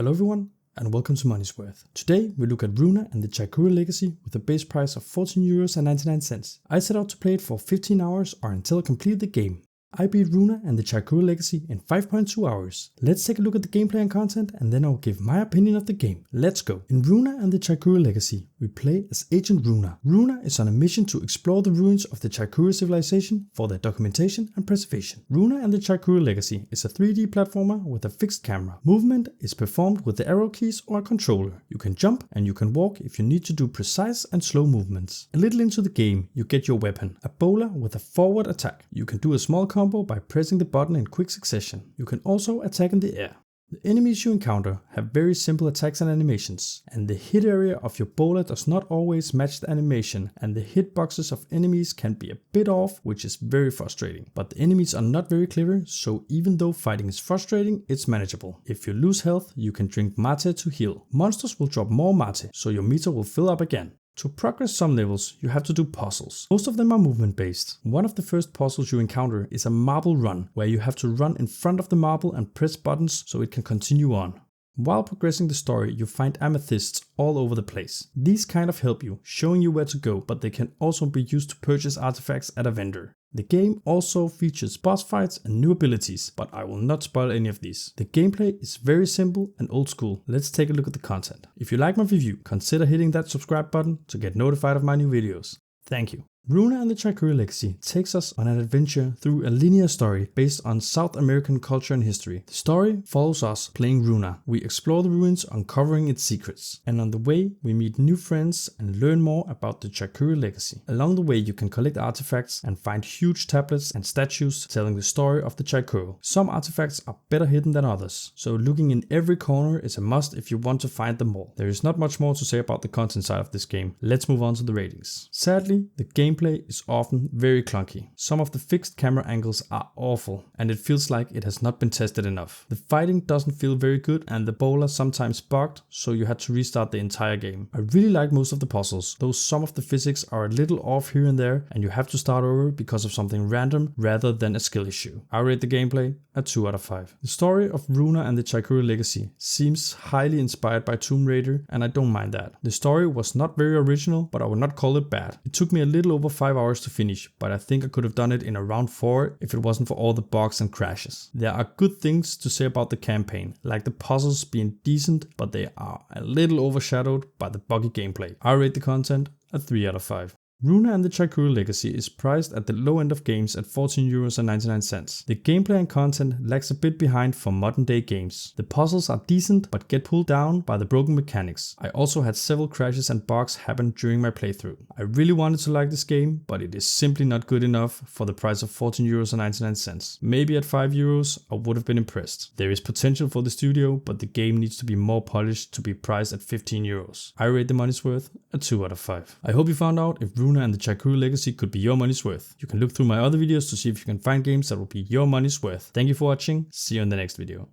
Hello everyone, and welcome to Money's Worth. Today we look at Runa and the Chaikuru Legacy with a base price of €14.99. I set out to play it for 15 hours or until I complete the game. I beat Runa and the Chaikuru Legacy in 5.2 hours. Let's take a look at the gameplay and content, and then I'll give my opinion of the game. Let's go. In Runa and the Chaikuru Legacy, we play as Agent Runa. Runa is on a mission to explore the ruins of the Chaikuru civilization for their documentation and preservation. Runa and the Chaikuru Legacy is a 3D platformer with a fixed camera. Movement is performed with the arrow keys or a controller. You can jump and you can walk if you need to do precise and slow movements. A little into the game, you get your weapon, a bowler with a forward attack. You can do a small combo by pressing the button in quick succession. You can also attack in the air. The enemies you encounter have very simple attacks and animations, and the hit area of your bowler does not always match the animation, and the hitboxes of enemies can be a bit off, which is very frustrating. But the enemies are not very clever, so even though fighting is frustrating, it's manageable. If you lose health, you can drink mate to heal. Monsters will drop more mate, so your meter will fill up again. To progress some levels, you have to do puzzles. Most of them are movement based. One of the first puzzles you encounter is a marble run, where you have to run in front of the marble and press buttons so it can continue on. While progressing the story, you find amethysts all over the place. These kind of help you, showing you where to go, but they can also be used to purchase artifacts at a vendor. The game also features boss fights and new abilities, but I will not spoil any of these. The gameplay is very simple and old school. Let's take a look at the content. If you like my review, consider hitting that subscribe button to get notified of my new videos. Thank you. Runa and the Chaikuru Legacy takes us on an adventure through a linear story based on South American culture and history. The story follows us playing Runa. We explore the ruins, uncovering its secrets. And on the way, we meet new friends and learn more about the Chaikuru Legacy. Along the way, you can collect artifacts and find huge tablets and statues telling the story of the Chaikuru. Some artifacts are better hidden than others, so looking in every corner is a must if you want to find them all. There is not much more to say about the content side of this game. Let's move on to the ratings. Sadly, the gameplay is often very clunky. Some of the fixed camera angles are awful, and it feels like it has not been tested enough. The fighting doesn't feel very good, and the bowler sometimes bugged, so you had to restart the entire game. I really like most of the puzzles, though some of the physics are a little off here and there, and you have to start over because of something random rather than a skill issue. I rate the gameplay a 2 out of 5. The story of Runa and the Chaikuru Legacy seems highly inspired by Tomb Raider, and I don't mind that. The story was not very original, but I would not call it bad. It took me a little over 5 hours to finish, but I think I could have done it in around 4 if it wasn't for all the bugs and crashes. There are good things to say about the campaign, like the puzzles being decent, but they are a little overshadowed by the buggy gameplay. I rate the content a 3 out of 5. Runa and the Chaikuru Legacy is priced at the low end of games at €14.99. The gameplay and content lags a bit behind for modern day games. The puzzles are decent but get pulled down by the broken mechanics. I also had several crashes and bugs happen during my playthrough. I really wanted to like this game, but it is simply not good enough for the price of €14.99. Maybe at €5 I would have been impressed. There is potential for the studio, but the game needs to be more polished to be priced at €15. I rate the money's worth a 2 out of 5. I hope you found out if Runa and the Chaikuru Legacy could be your money's worth. You can look through my other videos to see if you can find games that will be your money's worth. Thank you for watching. See you in the next video.